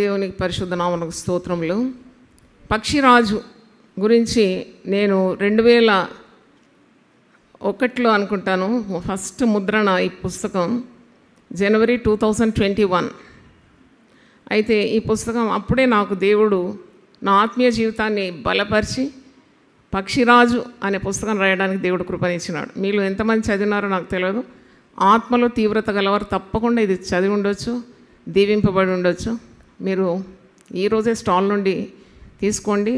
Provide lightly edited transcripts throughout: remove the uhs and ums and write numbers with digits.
దేవునికి పరిశుద్ధ నామమునకు స్తోత్రములు. పక్షిరాజు గురించి నేను 2001లో అనుకుంటాను ఫస్ట్ ముద్రణ ఈ పుస్తకం జనవరి 2021. అయితే ఈ పుస్తకం అప్పుడే నాకు దేవుడు నా ఆత్మీయ జీవితాన్ని బలపరిచి పక్షిరాజు అనే పుస్తకం రాయడానికి దేవుడు కృపనిచ్చినాడు. మీలో ఎంతమంది చదివినారో నాకు తెలియదు. ఆత్మలో తీవ్రత గలవారు తప్పకుండా ఇది చదివి ఉండొచ్చు, దీవింపబడి ఉండొచ్చు. మీరు ఈరోజే స్టాల్ నుండి తీసుకోండి,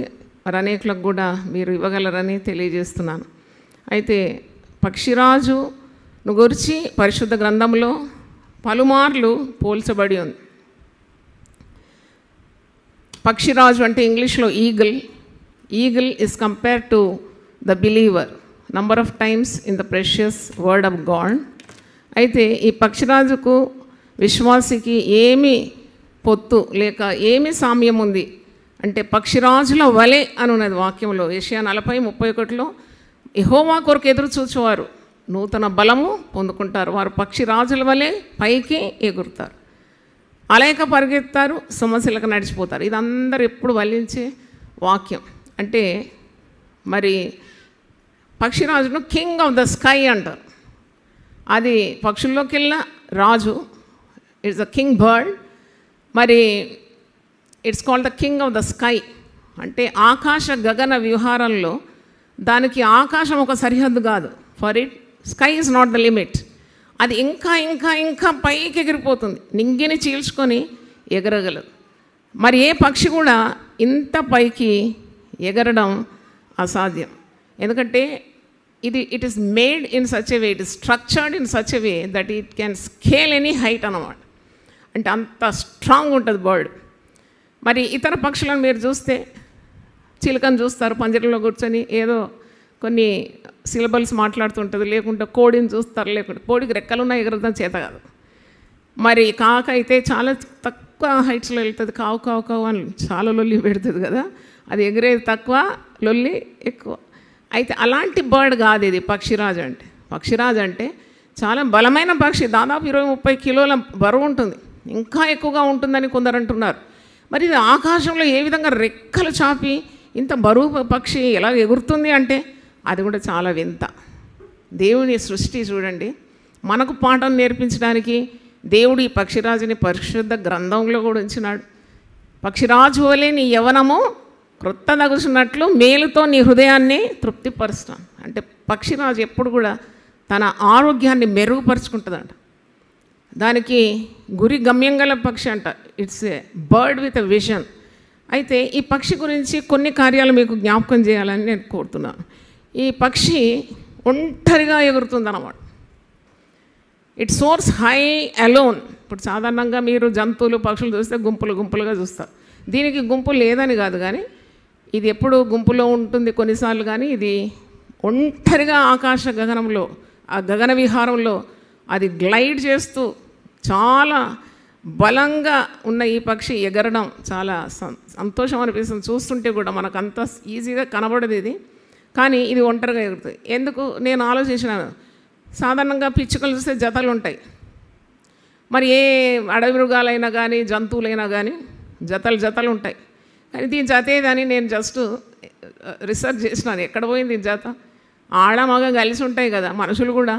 మరి అనేకులకు కూడా మీరు ఇవ్వగలరని తెలియజేస్తున్నాను. అయితే పక్షిరాజును గురించి పరిశుద్ధ గ్రంథంలో పలుమార్లు పోల్చబడి ఉంది. పక్షిరాజు అంటే ఇంగ్లీష్లో eagle is compare to the believer number of times in the precious word of God. అయితే ఈ పక్షిరాజుకు విశ్వాసికి ఏమి పొత్తు లేక ఏమి సామ్యం ఉంది అంటే పక్షిరాజుల వలె అని ఉన్నది వాక్యంలో. యెషయా 40:31లో యెహోవా కొరకు ఎదురు చూచేవారు నూతన బలము పొందుకుంటారు, వారు పక్షిరాజుల వలె పైకి ఎగురుతారు, అలేక పరిగెత్తారు, సమస్యలకు నడిచిపోతారు. ఇది అందరూ ఎప్పుడు వల్లించే వాక్యం. అంటే మరి పక్షిరాజును కింగ్ ఆఫ్ ద స్కై అంటారు. అది పక్షుల్లోకెల్లా రాజు, ఇట్స్ ద కింగ్ బర్డ్. మరి it's called the king of the sky. అంటే ఆకాశ గగన వ్యవహారంలో దానికి ఆకాశం ఒక సరిహద్దు కాదు. For it sky is not the limit. అది ఇంకా ఇంకా ఇంకా పైకి ఎగిరిపోతుంది, నింగిని చీల్చుకొని ఎగరగలదు. మరి ఏ పక్షి కూడా ఇంత పైకి ఎగరడం అసాధ్యం. ఎందుకంటే it is made in such a way, it is structured in such a way that it can scale any height అన్నమాట. అంటే అంత స్ట్రాంగ్ ఉంటుంది బర్డ్. మరి ఇతర పక్షులను మీరు చూస్తే చిలుకను చూస్తారు పంజరంలో కూర్చొని ఏదో కొన్ని సిలబల్స్ మాట్లాడుతుంటుంది, లేకుంటే కోడిని చూస్తారు, లేకుంటే కోడికి రెక్కలున్నా ఎగరడం చేత కాదు. మరి కాక అయితే చాలా తక్కువ హైట్స్లో వెళ్తుంది, కావు కావు కావు అని చాలా లొల్లి పెడుతుంది కదా, అది ఎగిరేది తక్కువ, లొల్లి ఎక్కువ. అయితే అలాంటి బర్డ్ కాదు ఇది పక్షిరాజు అంటే. పక్షిరాజు అంటే చాలా బలమైన పక్షి, దాదాపు 20-30 కిలోల బరువు ఉంటుంది, ఇంకా ఎక్కువగా ఉంటుందని కొందరు అంటున్నారు. మరి ఇది ఆకాశంలో ఏ విధంగా రెక్కలు చాపి ఇంత బరువు పక్షి ఎలా ఎగురుతుంది అంటే అది కూడా చాలా వింత. దేవుని సృష్టి చూడండి. మనకు పాఠం నేర్పించడానికి దేవుడు ఈ పక్షిరాజుని పరిశుద్ధ గ్రంథంలో కూడా ఉంచినాడు. పక్షిరాజు వలె నీ యవ్వనము క్రొత్త దగుచున్నట్లు మేలుతో నీ హృదయాన్ని తృప్తిపరుస్తాను. అంటే పక్షిరాజు ఎప్పుడు కూడా తన ఆరోగ్యాన్ని మెరుగుపరుచుకుంటుందంట. దానికి గురి గమ్యం గల పక్షి అంట. It's a bird with a vision. అయితే ఈ పక్షి గురించి కొన్ని కార్యాలు మీకు జ్ఞాపకం చేయాలని నేను కోరుతున్నాను. ఈ పక్షి ఒంటరిగా ఎగురుతుందన్నమాట. It soars high alone. ఇప్పుడు సాధారణంగా మీరు జంతువులు పక్షులు చూస్తే గుంపులుగా చూస్తారు. దీనికి గుంపు లేదని కాదు, కానీ ఇది ఎప్పుడు గుంపులో ఉంటుంది కొన్నిసార్లు. కానీ ఇది ఒంటరిగా ఆకాశ గగనంలో, ఆ గగన విహారంలో అది గ్లైడ్ చేస్తూ చాలా బలంగా ఉన్న ఈ పక్షి ఎగరడం చాలా సంతోషం అనిపిస్తుంది. చూస్తుంటే కూడా మనకు అంత ఈజీగా కనబడదు ఇది, కానీ ఇది ఒంటరిగా ఎగురుతుంది. ఎందుకు నేను ఆలోచించినాను, సాధారణంగా పిచ్చుకలు చూస్తే జతలు ఉంటాయి. మరి ఏ అడవి మృగాలైనా కానీ జంతువులైనా కానీ జతలు ఉంటాయి. కానీ దీని జత ఏదని నేను జస్ట్ రీసెర్చ్ చేసినాను. ఎక్కడ పోయింది జత? ఆడ మగ కలిసి ఉంటాయి కదా. మనుషులు కూడా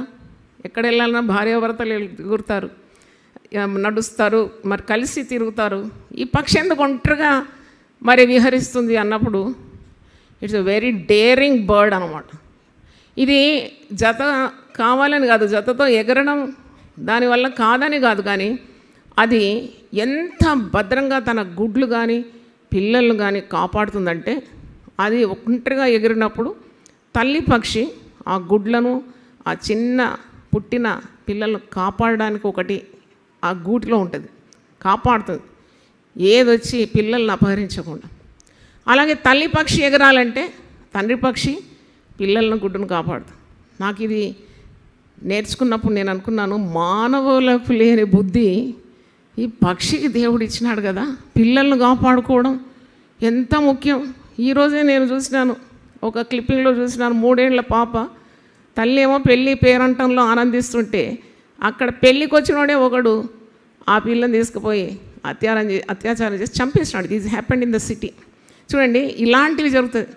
ఎక్కడ వెళ్ళాలన్నా భార్యాభర్తలు ఎగురుతారు, నడుస్తారు, మరి కలిసి తిరుగుతారు. ఈ పక్షి ఎందుకు ఒంటరిగా మరి విహరిస్తుంది అన్నప్పుడు it's a very daring bird అనమాట. ఇది జత కావాలని కాదు, జతతో ఎగరడం దానివల్ల కాదని కాదు, కానీ అది ఎంత భద్రంగా తన గుడ్లు కానీ పిల్లలను కానీ కాపాడుతుందంటే, అది ఒంటరిగా ఎగిరినప్పుడు తల్లి పక్షి ఆ గుడ్లను, ఆ చిన్న పుట్టిన పిల్లలను కాపాడడానికి ఒకటి ఆ గూటిలో ఉంటుంది, కాపాడుతుంది, ఏదొచ్చి పిల్లల్ని అపహరించకుండా. అలాగే తల్లి పక్షి ఎగరాలంటే తండ్రి పక్షి పిల్లలను గుడ్డును కాపాడుతుంది. నాకు ఇది నేర్చుకున్నప్పుడు నేను అనుకున్నాను, మానవులకు లేని బుద్ధి ఈ పక్షికి దేవుడు ఇచ్చినాడు కదా, పిల్లలను కాపాడుకోవడం ఎంత ముఖ్యం. ఈరోజే నేను చూసినాను, ఒక క్లిప్పింగ్లో చూసినాను, 3 ఏళ్ల పాప తల్లి ఏమో పెళ్ళి పేరంటంలో ఆనందిస్తుంటే అక్కడ పెళ్ళికి వచ్చినోడే ఒకడు ఆ పిల్లని తీసుకుపోయి అత్యాచారం చేసి చంపేసినాడు. This happened in the city. చూడండి, ఇలాంటివి జరుగుతుంది.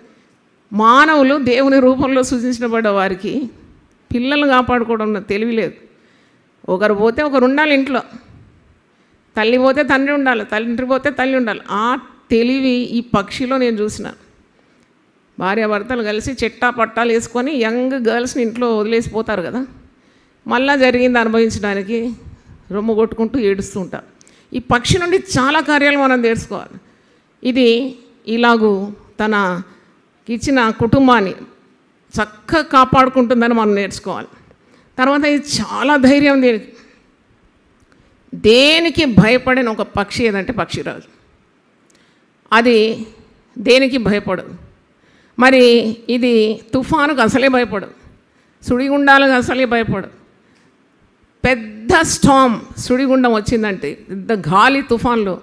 మానవులు దేవుని రూపంలో సూచించబడ్డ వారికి పిల్లలు కాపాడుకోవడం తెలివి లేదు. ఒకరు పోతే ఒకరు ఉండాలి ఇంట్లో. తల్లి పోతే తండ్రి ఉండాలి, తండ్రి పోతే తల్లి ఉండాలి. ఆ తెలివి ఈ పక్షిలో నేను చూసిన. భార్యాభర్తలు కలిసి చెట్టా పట్టాలు వేసుకొని యంగ్ గర్ల్స్ని ఇంట్లో వదిలేసిపోతారు కదా, మళ్ళా జరిగింది అనుభవించడానికి రొమ్ము కొట్టుకుంటూ ఏడుస్తూ ఉంటారు. ఈ పక్షి నుండి చాలా కార్యాలు మనం నేర్చుకోవాలి. ఇది ఇలాగూ తన ఇచ్చిన కుటుంబాన్ని చక్కగా కాపాడుకుంటుందని మనం నేర్చుకోవాలి. తర్వాత ఇది చాలా ధైర్యం. దేనికి భయపడిన ఒక పక్షి ఏదంటే పక్షిరాజు. అది దేనికి భయపడదు. మరి ఇది తుఫానుకు అసలే భయపడదు, సుడిగుండాలకు అసలే భయపడదు. పెద్ద స్టామ్ సుడిగుండం వచ్చిందంటే, పెద్ద గాలి తుఫాన్లో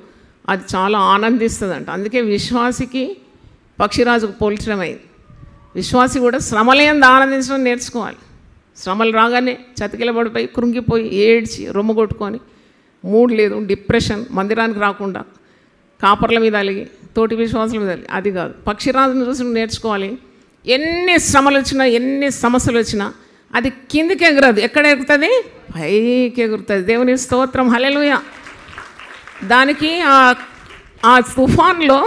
అది చాలా ఆనందిస్తుందంట. అందుకే విశ్వాసికి పక్షిరాజుకు పోల్చడం అయింది. విశ్వాసి కూడా శ్రమలేంది ఆనందించడం నేర్చుకోవాలి. శ్రమలు రాగానే చతికిలబడిపోయి కృంగిపోయి ఏడ్చి రొమ్ము కొట్టుకొని మూడ్ లేదు, డిప్రెషన్, మందిరానికి రాకుండా కాపర్ల మీద అలిగి తోటి విశ్వాసుల మీద అలిగి, అది కాదు. పక్షిరాజును చూసి నేర్చుకోవాలి. ఎన్ని శ్రమలు వచ్చినా, ఎన్ని సమస్యలు వచ్చినా అది కిందికి ఎగురదు. ఎక్కడ ఎగురుతుంది? పైకి ఎగురుతుంది. దేవుని స్తోత్రం, హల్లెలూయా. దానికి ఆ తుఫాన్లో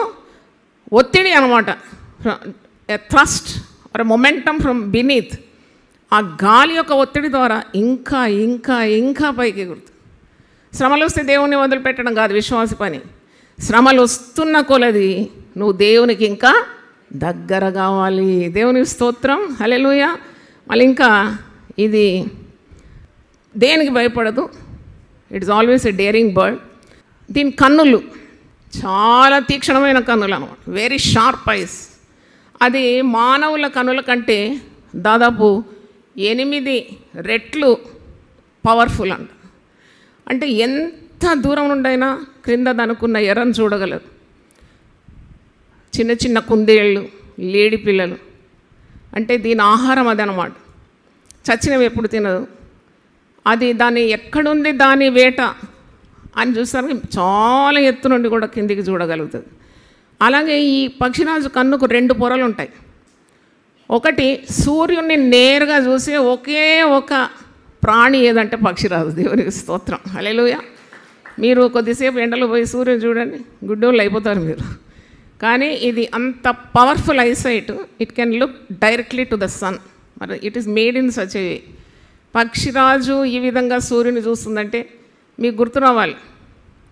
ఒత్తిడి అనమాట, thrust or momentum from beneath. ఆ గాలి యొక్క ఒత్తిడి ద్వారా ఇంకా ఇంకా ఇంకా పైకి ఎగురుతుంది. శ్రమలు వస్తే దేవుని వదిలిపెట్టడం కాదు విశ్వాస పని. శ్రమలు వస్తున్న కొలది నువ్వు దేవునికి ఇంకా దగ్గర కావాలి. దేవుని స్తోత్రం, హల్లెలూయా. మళ్ళీ ఇంకా ఇది దేనికి భయపడదు. It's always a daring bird. దీని కన్నులు చాలా తీక్షణమైన కన్నులు అన్నమాట, వెరీ షార్ప్ ఐస్. అది మానవుల కన్నుల కంటే దాదాపు 8 రెట్లు పవర్ఫుల్ అంట. అంటే ఎంత దూరం నుండైనా క్రింద దనుకున్న ఎర్రను చూడగలదు. చిన్న చిన్న కుందేళ్ళు, లేడి పిల్లలు, అంటే దీని ఆహారం అది అనమాట. చచ్చినవి ఎప్పుడు తినదు. అది దాని ఎక్కడుంది దాని వేట అని చూస్తారు, చాలా ఎత్తు నుండి కూడా కిందికి చూడగలుగుతుంది. అలాగే ఈ పక్షిరాజు కన్నుకు 2 పొరలు ఉంటాయి. ఒకటి సూర్యుడిని నేరుగా చూసే ఒకే ఒక ప్రాణి ఏదంటే పక్షిరాజు. దేవునికి స్తోత్రం, హల్లెలూయా. మీరు కొద్దిసేపు ఎండలో పోయి సూర్యుని చూడండి, గుడ్డోళ్ళు అయిపోతారు మీరు. కానీ ఇది అంత powerful eyesight, it can look directly to the sun. మరి it is made in such a way. పక్షిరాజు ఈ విధంగా సూర్యుని చూస్తుందంటే మీకు గుర్తు రావాలి,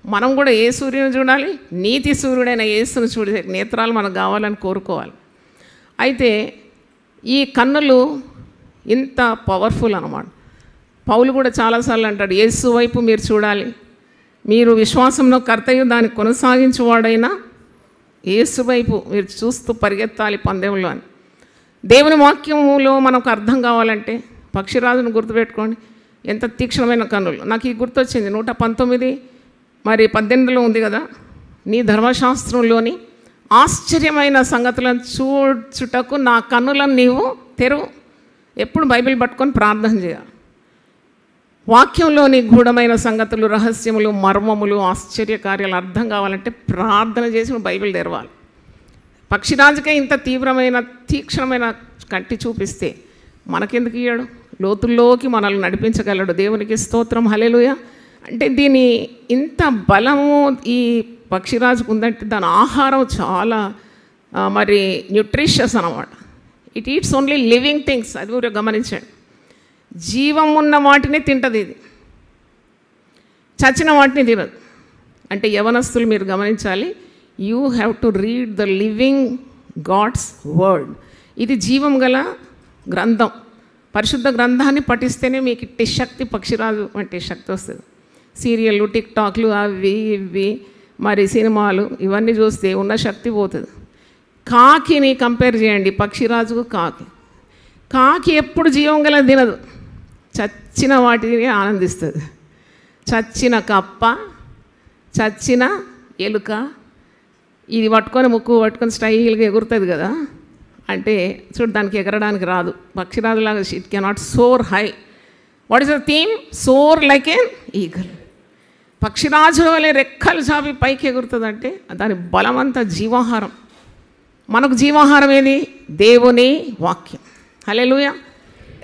మనం కూడా ఏ సూర్యుని చూడాలి? నీతి సూర్యుడైన యేసుని చూడే నేత్రాలు మనకు కావాలని కోరుకోవాలి. అయితే ఈ కన్నులు ఇంత పవర్ఫుల్ అన్నమాట. పౌలు కూడా చాలాసార్లు అంటాడు, యేసు వైపు మీరు చూడాలి, మీరు విశ్వాసంలో కర్తయ్య దాన్ని కొనసాగించువాడైనా యేసు వైపు మీరు చూస్తూ పరిగెత్తాలి పందెంలో అని. దేవుని వాక్యంలో మనకు అర్థం కావాలంటే పక్షిరాజును గుర్తుపెట్టుకోండి, ఎంత తీక్షణమైన కన్నులు. నాకు ఈ గుర్తొచ్చింది 119 మరి 18లో ఉంది కదా, నీ ధర్మశాస్త్రంలోని ఆశ్చర్యమైన సంగతులను చూచుటకు నా కన్నులను నీవు తెరువు. ఎప్పుడు బైబిల్ పట్టుకొని ప్రార్థన చేయాలి. వాక్యంలోని గూఢమైన సంగతులు, రహస్యములు, మర్మములు, ఆశ్చర్య కార్యాలు అర్థం కావాలంటే ప్రార్థన చేసి నువ్వు బైబిల్ తెరవాలి. పక్షిరాజుకే ఇంత తీవ్రమైన తీక్షణమైన కంటి చూపిస్తే మనకెందుకు ఇయ్యాడు? లోతుల్లోకి మనల్ని నడిపించగలడు. దేవునికి స్తోత్రం, హల్లెలూయా. అంటే దీని ఇంత బలము ఈ పక్షిరాజుకు ఉందంటే దాని ఆహారం చాలా మరి న్యూట్రిషియస్ అన్నమాట. It eats only living things. అది మీరు గమనించండి. జీవం ఉన్న వాటిని తింటుంది ఇది, చచ్చిన వాటిని తినదు. అంటే యవనస్తులు మీరు గమనించాలి, you have to read the living God's word. ఇది జీవం గల గ్రంథం. పరిశుద్ధ గ్రంథాన్ని పఠిస్తేనే మీకు ఇట్టి శక్తి, పక్షిరాజు అంటే శక్తి వస్తుంది. సీరియళ్ళు, టిక్టాక్లు, అవి ఇవి మరి సినిమాలు ఇవన్నీ చూస్తే ఉన్న శక్తి పోతుంది. కాకిని కంపేర్ చేయండి పక్షిరాజుకు. కాకి ఎప్పుడు జీవం గల తినదు, చచ్చిన వాటిని ఆనందిస్తుంది. చచ్చిన కప్ప, చచ్చిన ఎలుక ఇది పట్టుకొని ముక్కు పట్టుకొని స్టైల్గా ఎగురుతుంది కదా. అంటే చూడు, దానికి ఎగరడానికి రాదు. పక్షిరాజులాగా it cannot soar high. What is the theme? Soar like an eagle. పక్షిరాజు వలె రెక్కలు చాపి పైకి ఎగురుతుందంటే దాని బలమంతా జీవాహారం. మనకు జీవాహారం ఏది? దేవుని వాక్యం. హల్లెలూయా.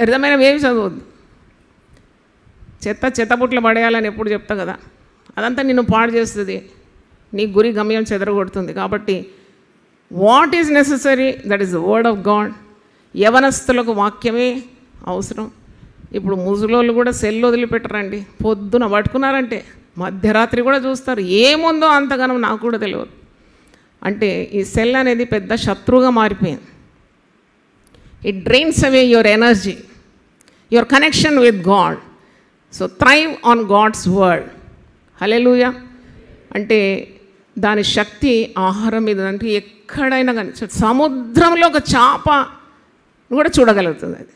అర్థమైనవి ఏమి చదవద్దు. చెత్తబుట్లు పడేయాలని ఎప్పుడు చెప్తా కదా, అదంతా నిన్ను పాడు చేస్తుంది, నీ గురి గమ్యం చెదరగొడుతుంది. కాబట్టి what is necessary, that is the word of God. యవనస్తులకు వాక్యమే అవసరం. ఇప్పుడు ముసలోళ్ళు కూడా సెల్ వదిలిపెట్టరండి. పొద్దున పట్టుకున్నారంటే మధ్యరాత్రి కూడా చూస్తారు. ఏముందో అంతగానో నాకు కూడా తెలియదు. అంటే ఈ సెల్ అనేది పెద్ద శత్రువుగా మారిపోయింది. It drains away your energy, your connection with God. So thrive on God's word. Hallelujah. అంటే దాని శక్తి ఆహారం మీద, అంటే ఎక్కడైనా కానీ సముద్రంలో ఒక చేప కూడా చూడగలుగుతుంది అది.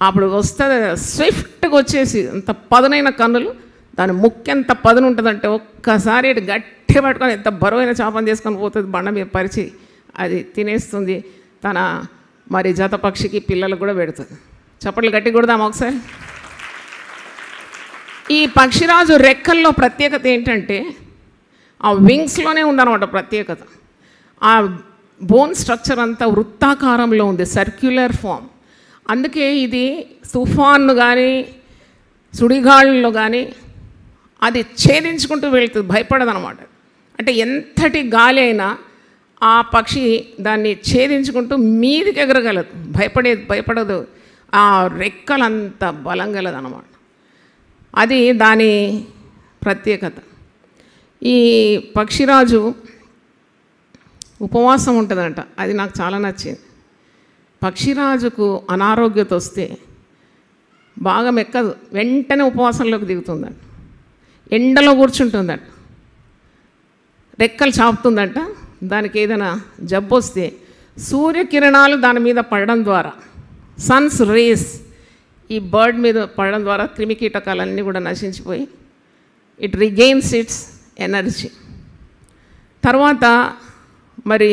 అప్పుడు వస్తుంది స్విఫ్ట్గా వచ్చేసి, అంత పదునైన కన్నులు, దాని ముక్కు ఎంత పదును ఉంటుందంటే ఒక్కసారి ఇటు గట్టి పట్టుకొని ఎంత బరువైన చేపను తీసుకొని పోతుంది, బండ మీద పరిచి అది తినేస్తుంది. తన మరి జత పక్షికి పిల్లలకు కూడా పెడుతుంది. చప్పట్లు గట్టి కొడదాం ఒకసారి. ఈ పక్షిరాజు రెక్కల్లో ప్రత్యేకత ఏంటంటే ఆ వింగ్స్లోనే ఉందన్నమాట ప్రత్యేకత. ఆ బోన్ స్ట్రక్చర్ అంతా వృత్తాకారంలో ఉంది, సర్క్యులర్ ఫామ్. అందుకే ఇది తుఫాన్ను కానీ సుడిగాళ్ళలో కానీ అది ఛేదించుకుంటూ వెళ్తుంది, భయపడదనమాట. అంటే ఎంతటి గాలి అయినా ఆ పక్షి దాన్ని ఛేదించుకుంటూ మీదికి ఎగరగలదు, భయపడదు. ఆ రెక్కలంత బలం గలదనమాట. అది దాని ప్రత్యేకత. ఈ పక్షిరాజు ఉపవాసం ఉంటుందంట, అది నాకు చాలా నచ్చింది. పక్షిరాజుకు అనారోగ్యత వస్తే బాగా మెక్కదు, వెంటనే ఉపవాసంలోకి దిగుతుందంట. ఎండలో కూర్చుంటుందంట, రెక్కలు చాపుతుందంట. దానికి ఏదైనా జబ్బు వస్తే సూర్యకిరణాలు దాని మీద పడడం ద్వారా, సన్స్ రేస్ ఈ బర్డ్ మీద పడడం ద్వారా క్రిమికీటకాలన్నీ కూడా నశించిపోయి ఇట్ రిగెయిన్స్ ఇట్స్ ఎనర్జీ. తర్వాత మరి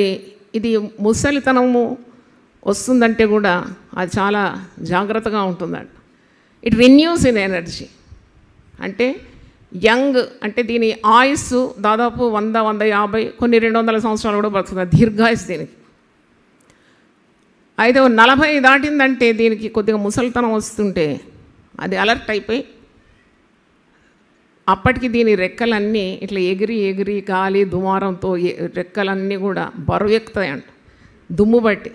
ఇది ముసలితనము వస్తుందంటే కూడా అది చాలా జాగ్రత్తగా ఉంటుందంట. It renews in energy. అంటే యంగ్, అంటే దీని ఆయుస్సు దాదాపు 100-150, కొన్ని 200 సంవత్సరాలు కూడా బతుకుతుంది, దీర్ఘాయుస్ దీనికి. అయితే 40 దాటిందంటే దీనికి కొద్దిగా ముసలితనం వస్తుంటే అది అలర్ట్ అయిపోయి అప్పటికి దీని రెక్కలన్నీ ఇట్లా ఎగిరి గాలి దుమారంతో రెక్కలన్నీ కూడా బరువు ఎక్కుతాయంట. దుమ్ము బట్టి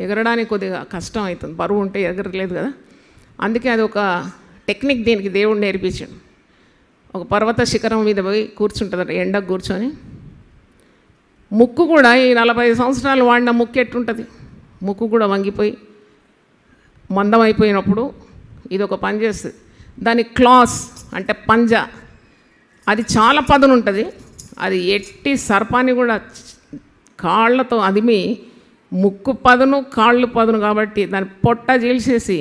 ఎగరడానికి కొద్దిగా కష్టం అవుతుంది, బరువు ఉంటే ఎగరలేదు కదా. అందుకే అది ఒక టెక్నిక్ దీనికి దేవుడు నేర్పించాడు. ఒక పర్వత శిఖరం మీద పోయి కూర్చుంటుందట, ఎండకు కూర్చొని. ముక్కు కూడా ఈ 40 సంవత్సరాలు వాడిన ముక్కు ఎట్టుంటుంది, ముక్కు కూడా వంగిపోయి మందం అయిపోయినప్పుడు ఇది ఒక పని చేస్తుంది. దాని క్లాస్ అంటే పంజా, అది చాలా పదును ఉంటుంది. అది ఎట్టి సర్పాన్ని కూడా కాళ్ళతో అదిమి, ముక్కు పదును కాళ్ళు పదును కాబట్టి దాని పొట్ట చీల్చేసి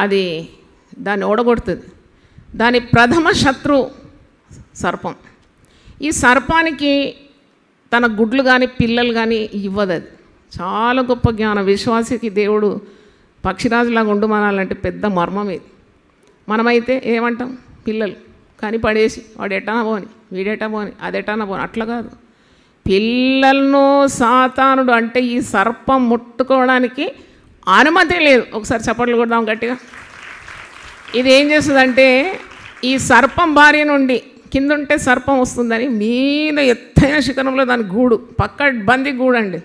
అది దాన్ని ఓడగొడుతుంది. దాని ప్రథమ శత్రు సర్పం. ఈ సర్పానికి తన గుడ్లు కానీ పిల్లలు కానీ ఇవ్వదు. అది చాలా గొప్ప జ్ఞానం. విశ్వాసికి దేవుడు పక్షిరాజులాగా ఉండమనాలంటే పెద్ద మర్మం ఇది. మనమైతే ఏమంటాం, పిల్లలు కానీ పడేసి వాడు ఎటానా పోని, వీడెటా పోని, అదెటానా పోని, అట్లా కాదు. పిల్లలను సాతానుడు అంటే ఈ సర్పం ముట్టుకోవడానికి అనుమతి లేదు. ఒకసారి చప్పట్లు కొడదాం గట్టిగా. ఇది ఏం చేస్తుందంటే ఈ సర్పం భార్య నుండి కింద ఉంటే సర్పం వస్తుందని మీద ఎత్తైన శిఖరంలో దాని గూడు, పక్క బంది గూడు అండి.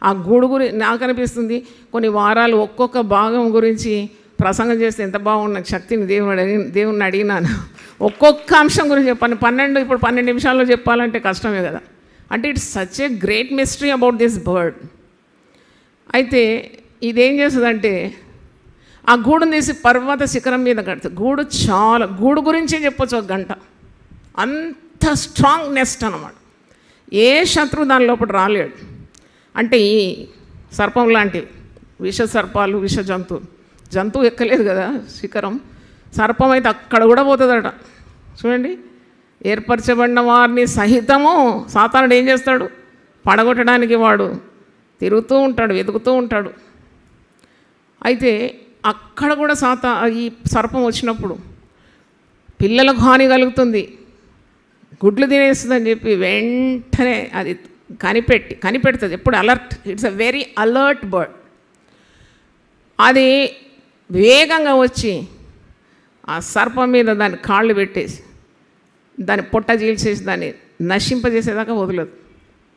ఆ గూడు గురించి నాకు అనిపిస్తుంది కొన్ని వారాలు ఒక్కొక్క భాగం గురించి ప్రసంగం చేస్తే ఎంత బాగున్న శక్తిని దేవుణ్ణి అడిగినాను. ఒక్కొక్క అంశం గురించి చెప్పాను. 12 నిమిషాల్లో చెప్పాలంటే కష్టమే కదా. అంటే it's such a great mystery about this bird. అయితే ఇదేం చేస్తుందంటే ఆ గూడుని తీసి పర్వత శిఖరం మీద కడుతుంది. గూడు గురించే చెప్పొచ్చు ఒక గంట. అంత స్ట్రాంగ్ నెస్ట్ అన్నమాట. ఏ శత్రువు దాని లోపల రాలేడు. అంటే ఈ సర్పం లాంటివి విష సర్పాలు, విష జంతువు ఎక్కలేదు కదా శిఖరం. సర్పం అయితే అక్కడ కూడా పోతుందట. చూడండి, ఏర్పరచబడిన వారిని సహితము సాతానుడు ఏం చేస్తాడు, పడగొట్టడానికి వాడు తిరుగుతూ ఉంటాడు, వెతుకుతూ ఉంటాడు. అయితే అక్కడ కూడా ఈ సర్పం వచ్చినప్పుడు పిల్లలకు హాని కలుగుతుంది, గుడ్లు తినేస్తుందని చెప్పి వెంటనే అది కనిపెడుతుంది. ఎప్పుడు alert, it's a very alert bird. అది వేగంగా వచ్చి ఆ సర్పం మీద దాని కాళ్ళు పెట్టేసి దాన్ని పొట్ట చీల్చేసి దాన్ని నశింపజేసేదాకా వదలదు.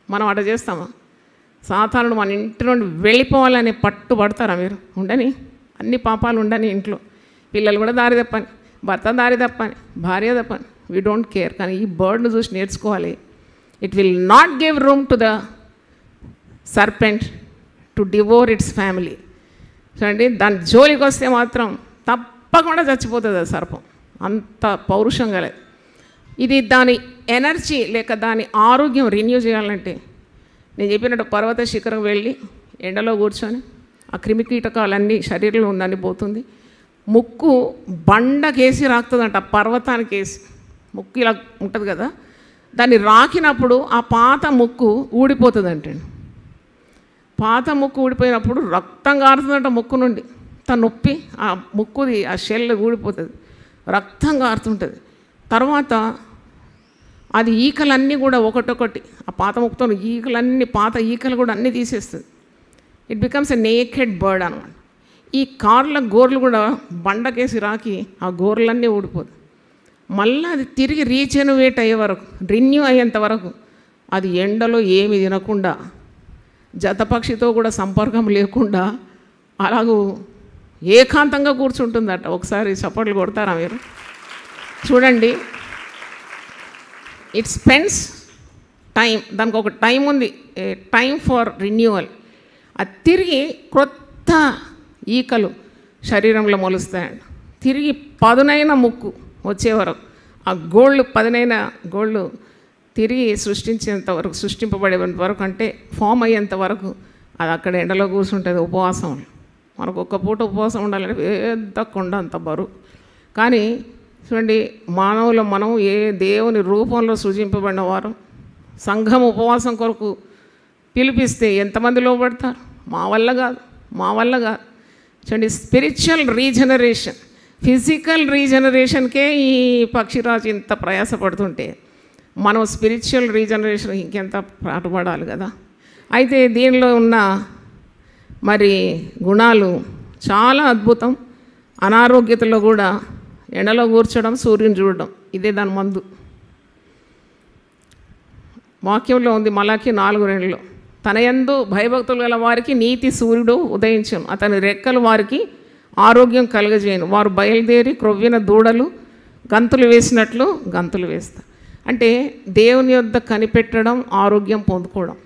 మనం అట్లా చేస్తామా? సాధారణ మన ఇంటి నుండి వెళ్ళిపోవాలని పట్టుబడతారా మీరు? ఉండని, అన్ని పాపాలు ఉండని ఇంట్లో, పిల్లలు కూడా దారి తప్పని, భర్త దారి తప్పని, భార్య తప్పని, వీ డోంట్ కేర్. కానీ ఈ బర్డ్ను చూసి నేర్చుకోవాలి. It will not give room to the serpent to devour it's family. చూడండి, దాని జోలికి వస్తే మాత్రం తప్పకుండా చచ్చిపోతుంది ఆ సర్పం, అంత పౌరుషంగా లేదు. ఇది దాని ఎనర్జీ లేక దాని ఆరోగ్యం రెన్యూ చేయాలంటే నేను చెప్పినట్టు పర్వత శిఖరం వెళ్ళి ఎండలో కూర్చొని ఆ క్రిమికీటకాలన్నీ శరీరంలో ఉందని పోతుంది. ముక్కు బండకేసి రాకుతుందంట, పర్వతానికి వేసి ముక్కు ఇలా ఉంటుంది కదా, దాన్ని రాకినప్పుడు ఆ పాత ముక్కు ఊడిపోతుందంటే, పాత ముక్కు ఊడిపోయినప్పుడు రక్తం కారుతుందంట ముక్కు నుండి. తన నొప్పి ఆ ముక్కుది ఆ షెల్ ఊడిపోతుంది, రక్తం కారుతుంటుంది. తర్వాత అది ఈకలన్నీ కూడా ఒకటొకటి ఆ పాత ముక్కుతో ఈకలన్నీ, పాత ఈకలు కూడా అన్నీ తీసేస్తుంది. It becomes a naked bird అనమాట. ఈ కార్ల గోర్లు కూడా బండకేసి రాకి ఆ గోర్లన్నీ ఊడిపోతుంది. మళ్ళీ అది తిరిగి రీజెనరేట్ అయ్యే వరకు, రెన్యూ అయ్యేంత వరకు అది ఎండలో ఏమి తినకుండా, జతపక్షితో కూడా సంపర్కం లేకుండా అలాగూ ఏకాంతంగా కూర్చుంటుందట. ఒకసారి చప్పట్లు కొడతారా మీరు? చూడండి, ఇట్ స్పెండ్స్ టైం, దానికి ఒక టైం ఉంది, టైం ఫర్ రిన్యూవల్. అది తిరిగి క్రొత్త ఈకలు శరీరంలో మొలుస్తాయండి. తిరిగి పదునైన ముక్కు వచ్చే వరకు, ఆ గోళ్ళు పదునైన గోళ్ళు తిరిగి సృష్టించేంత వరకు, సృష్టింపబడేంత వరకు, అంటే ఫామ్ అయ్యేంత వరకు అది అక్కడ ఎండలో కూర్చుంటుంది ఉపవాసం. మనకు ఒక్క పూట ఉపవాసం ఉండాలంటే పెద్ద కొండ అంత బరువు. కానీ చూడండి, మానవులు మనం ఏ దేవుని రూపంలో సృజింపబడిన వారు, సంఘం ఉపవాసం కొరకు పిలిపిస్తే ఎంతమంది లోపడతారు? మా వల్ల కాదు, మా వల్ల కాదు. చూడండి, స్పిరిచువల్ రీజనరేషన్, ఫిజికల్ రీజనరేషన్కే ఈ పక్షిరాజు ఇంత ప్రయాసపడుతుంటే మనం స్పిరిచువల్ రీజనరేషన్ ఇంకెంత పాటుపడాలి కదా. అయితే దీనిలో ఉన్న మరి గుణాలు చాలా అద్భుతం. అనారోగ్యతలో కూడా ఎండలో కూర్చోవడం, సూర్యుని చూడడం, ఇదే దాని మందు. వాక్యంలో ఉంది మలాకి 4:2, తన యందు భయభక్తులు గల వారికి నీతి సూర్యుడు ఉదయించును, అతని రెక్కలు వారికి ఆరోగ్యం కలుగజేయను, వారు బయలుదేరి క్రొవ్విన దూడలు గంతులు వేసినట్లు గంతులు వేస్తారు. అంటే దేవుని యొద్ద కనిపెట్టడం, ఆరోగ్యం పొందుకోవడం.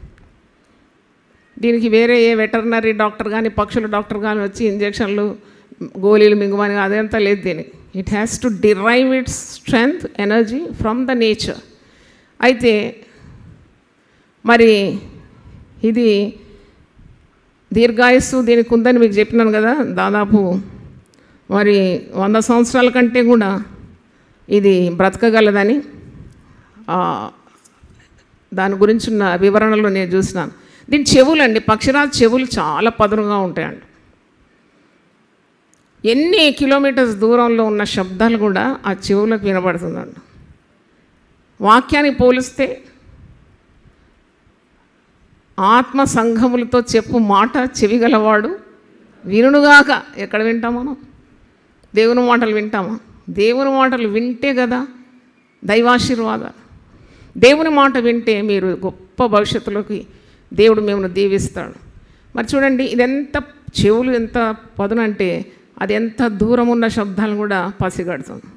దీనికి వేరే ఏ వెటర్నరీ డాక్టర్ కానీ, పక్షుల డాక్టర్ కానీ వచ్చి ఇంజక్షన్లు, గోళీలు మింగుమని అదంతా లేదు దీనికి. It has to derive it's strength, energy from the nature. అయితే మరి ఇది దీర్ఘాయుస్సు దీనికి ఉందని మీకు చెప్పినాను కదా. దాదాపు మరి 100 సంవత్సరాల కంటే కూడా ఇది బ్రతకగలదని దాని గురించి ఉన్న వివరణలో నేను చూసినాను. దీని చెవులండి, పక్షిరాజు చెవులు చాలా పదునుగా ఉంటాయండి. ఎన్ని కిలోమీటర్స్ దూరంలో ఉన్న శబ్దాలు కూడా ఆ చెవులకు వినబడుతుందండి. వాక్యాన్ని పోలిస్తే ఆత్మ సంఘములతో చెప్పు మాట చెవిగలవాడు వినుగాక. ఎక్కడ వింటాం మనం? దేవుని మాటలు వింటామా? దేవుని మాటలు వింటే కదా దైవాశీర్వాదాలు. దేవుని మాట వింటే మీరు గొప్ప భవిష్యత్తులోకి దేవుడు మిమ్మల్ని దీవిస్తాడు. మరి చూడండి, ఇదెంత చెవులు ఎంత పదునంటే అది ఎంత దూరం ఉన్న శబ్దాలు కూడా పసిగడుతుంది.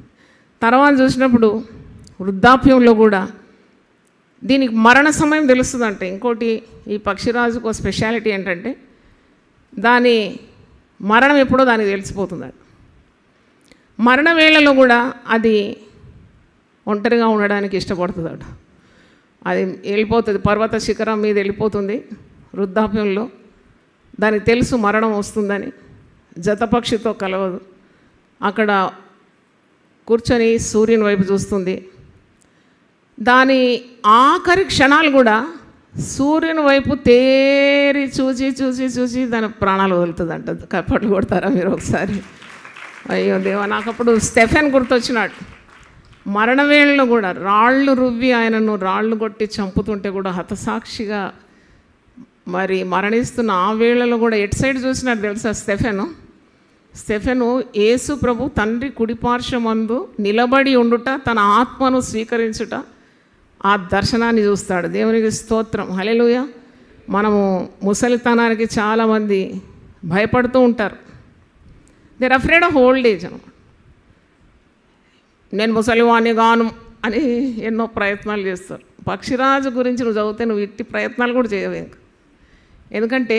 తర్వాత చూసినప్పుడు వృద్ధాప్యంలో కూడా దీనికి మరణ సమయం తెలుస్తుందంటే. ఇంకోటి, ఈ పక్షిరాజుకు ఒక స్పెషాలిటీ ఏంటంటే దాని మరణం ఎప్పుడో దానికి తెలిసిపోతుందండి. మరణ వేళలో కూడా అది ఒంటరిగా ఉండడానికి ఇష్టపడుతుందట. అది వెళ్ళిపోతుంది, పర్వత శిఖరం మీద వెళ్ళిపోతుంది వృద్ధాప్యంలో. దానికి తెలుసు మరణం వస్తుందని, జతపక్షితో కలవదు. అక్కడ కూర్చొని సూర్యుని వైపు చూస్తుంది. దాని ఆఖరి క్షణాలు కూడా సూర్యుని వైపు తేరి చూసి చూసి చూసి దాని ప్రాణాలు వదులుతుందంట. కప్పట్లు కొడతారా మీరు ఒకసారి? అయ్యో దేవా, నాకు అప్పుడు స్టెఫెన్ గుర్తొచ్చినాడు. మరణవేళలో కూడా రాళ్ళు రువ్వి ఆయనను రాళ్ళు కొట్టి చంపుతుంటే కూడా హతసాక్షిగా మరి మరణిస్తున్న ఆ వేళలో కూడా ఎటు సైడ్ చూసినారు తెలుసా? స్టెఫెను యేసు ప్రభు తండ్రి కుడిపార్శ్వమందు నిలబడి ఉండుట, తన ఆత్మను స్వీకరించుట, ఆ దర్శనాన్ని చూస్తాడు. దేవునికి స్తోత్రం, హల్లెలూయా. మనము ముసలితనానికి చాలామంది భయపడుతూ ఉంటారు. They're afraid of old age అనమాట. నేను ముసలివాణ్ణి గాను అని ఎన్నో ప్రయత్నాలు చేస్తారు. పక్షిరాజు గురించి నువ్వు చదివితే నువ్వు ఇట్టి ప్రయత్నాలు కూడా చేయవు ఇంకా. ఎందుకంటే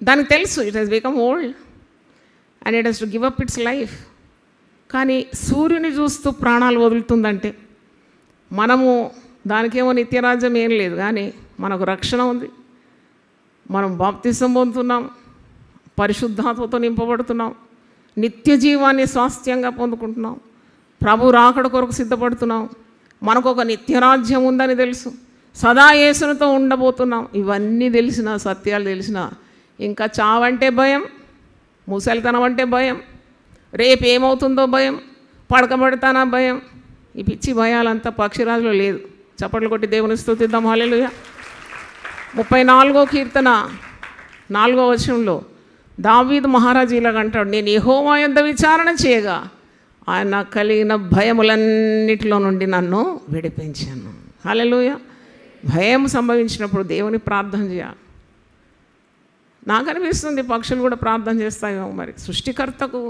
దానికి తెలుసు it has become old and it has to give up it's life. కానీ సూర్యుని చూస్తూ ప్రాణాలు వదులుతుందంటే మనము దానికేమో నిత్యరాజ్యం ఏం లేదు, కానీ మనకు రక్షణ ఉంది. మనం బాప్తిసం పొందుతున్నాం, పరిశుద్ధాత్మతో నింపబడుతున్నాం, నిత్య జీవాన్ని స్వాస్థ్యంగా పొందుకుంటున్నాం, ప్రభు రాకడ కొరకు సిద్ధపడుతున్నాం, మనకు ఒక నిత్యరాజ్యం ఉందని తెలుసు, సదా యేసునితో ఉండబోతున్నాం. ఇవన్నీ తెలిసిన, సత్యాలు తెలిసిన ఇంకా చావంటే భయం, ముసలితనం అంటే భయం, రేపు ఏమవుతుందో భయం, పడకబడతానా భయం. ఈ పిచ్చి భయాలంతా పక్షిరాజులో లేదు. చప్పట్లు కొట్టి దేవుని స్తుతిద్దాం, హల్లెలూయా. 34వ కీర్తన 4వ వచనంలో దావీదు మహారాజు ఇలాగ అంటాడు, నేను యెహోవా యొద్ద విచారణ చేయగా ఆయన కలిగిన భయములన్నిటిలో నుండి నన్ను విడిపించాను. హల్లెలూయా. భయం సంభవించినప్పుడు దేవుని ప్రార్థన చేయాలి. నాకు అనిపిస్తుంది పక్షులు కూడా ప్రార్థన చేస్తాయేమో. మరి సృష్టికర్తకు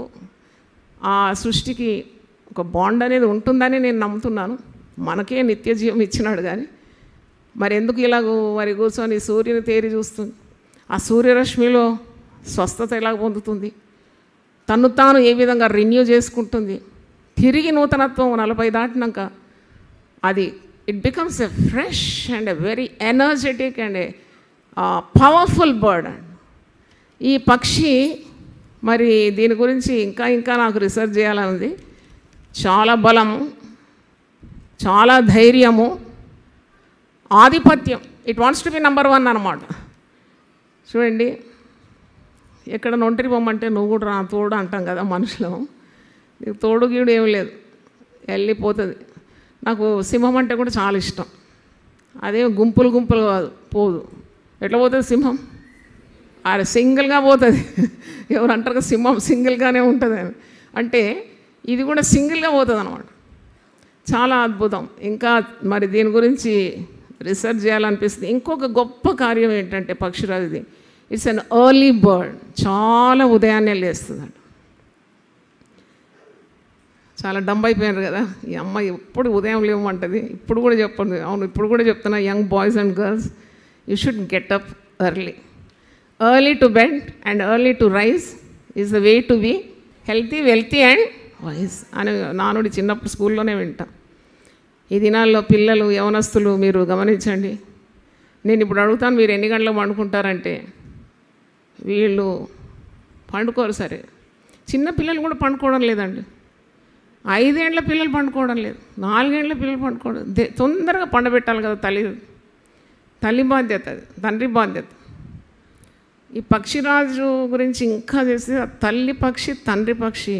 ఆ సృష్టికి ఒక బాండ్ అనేది ఉంటుందని నేను నమ్ముతున్నాను. మనకే నిత్య జీవం ఇచ్చినాడు, కానీ మరి ఎందుకు ఇలాగ మరి కూర్చొని సూర్యుని తేరి చూస్తుంది? ఆ సూర్యరశ్మిలో స్వస్థత ఎలా పొందుతుంది? తను తాను ఏ విధంగా రెన్యూ చేసుకుంటుంది? తిరిగి నూతనత్వం 40 దాటినాక అది it becomes a fresh and a very energetic and a powerful bird. ఈ పక్షి మరి దీని గురించి ఇంకా నాకు రీసెర్చ్ చేయాలని ఉంది. చాలా బలము, చాలా ధైర్యము, ఆధిపత్యం. It wants to be number 1 అన్నమాట. చూడండి, ఎక్కడ ఒంటరి పొమ్మంటే నువ్వు కూడా నా తోడు అంటాం కదా మనుషులు. నీకు తోడు గీడు ఏమి లేదు, వెళ్ళిపోతుంది. నాకు సింహం అంటే కూడా చాలా ఇష్టం. అదే గుంపులు కాదు, పోదు. ఎట్లా పోతుంది సింహం? అది సింగిల్గా పోతుంది. ఎవరు అంటారు సింహం సింగిల్గానే ఉంటుంది అని. అంటే ఇది కూడా సింగిల్గా పోతుంది అన్నమాట. చాలా అద్భుతం. ఇంకా మరి దీని గురించి రీసెర్చ్ చేయాలనిపిస్తుంది. ఇంకొక గొప్ప కార్యం ఏంటంటే పక్షిరాజుది, ఇట్స్ అన్ ఎర్లీ బర్డ్. చాలా ఉదయాన్నే లేస్తుందంట. చాలా డంబ్ అయిపోయారు కదా, ఈ అమ్మాయి ఎప్పుడు ఉదయం లేవమంటుంది. ఇప్పుడు కూడా చెప్పండి, అవును ఇప్పుడు కూడా చెప్తున్నా, young boys and girls, you should get up early. Early to bed and early to rise is the way to be healthy, wealthy and wise అని నానుడి చిన్నప్పుడు స్కూల్లోనే వింటాం. ఈ దినాల్లో పిల్లలు, యవనస్తులు మీరు గమనించండి. నేను ఇప్పుడు అడుగుతాను, మీరు ఎన్ని గంటలకు పండుకుంటారంటే వీళ్ళు పండుకోరు. సరే, చిన్న పిల్లలు కూడా పండుకోవడం లేదండి. 5 ఏళ్ల పిల్లలు పండుకోవడం లేదు, 4 ఏళ్ల పిల్లలు పండుకోవడం. తొందరగా పండబెట్టాలి కదా తల్లి బాధ్యత, అది తండ్రి బాధ్యత. ఈ పక్షిరాజు గురించి ఇంకా చేస్తే తల్లి పక్షి, తండ్రి పక్షి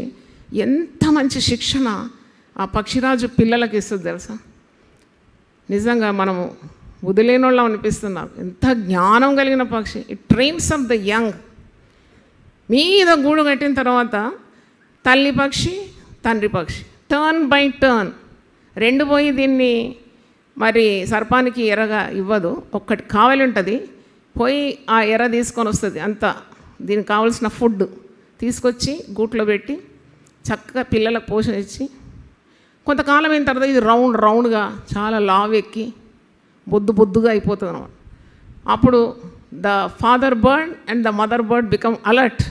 ఎంత మంచి శిక్షణ ఆ పక్షిరాజు పిల్లలకి ఇస్తుంది తెలుసా. నిజంగా మనము వదిలేనోళ్ళం అనిపిస్తున్నాం. ఎంత జ్ఞానం కలిగిన పక్షి. It trains of the young. మీద గూడు కట్టిన తర్వాత తల్లి పక్షి, తండ్రి పక్షి టర్న్ బై టర్న్ 2 పోయి దీన్ని మరి సర్పానికి ఎరగా ఇవ్వదు. ఒక్కటి కావాలి ఉంటుంది, పోయి ఆ ఎర తీసుకొని వస్తుంది. అంతా దీనికి కావాల్సిన ఫుడ్ తీసుకొచ్చి గూట్లో పెట్టి చక్కగా పిల్లలకు పోషణ ఇచ్చి కొంతకాలం అయిన తర్వాత ఇది రౌండ్గా చాలా లావెక్కి బొద్దుగా అయిపోతుంది అన్నమాట. అప్పుడు the father bird and the mother bird become alert.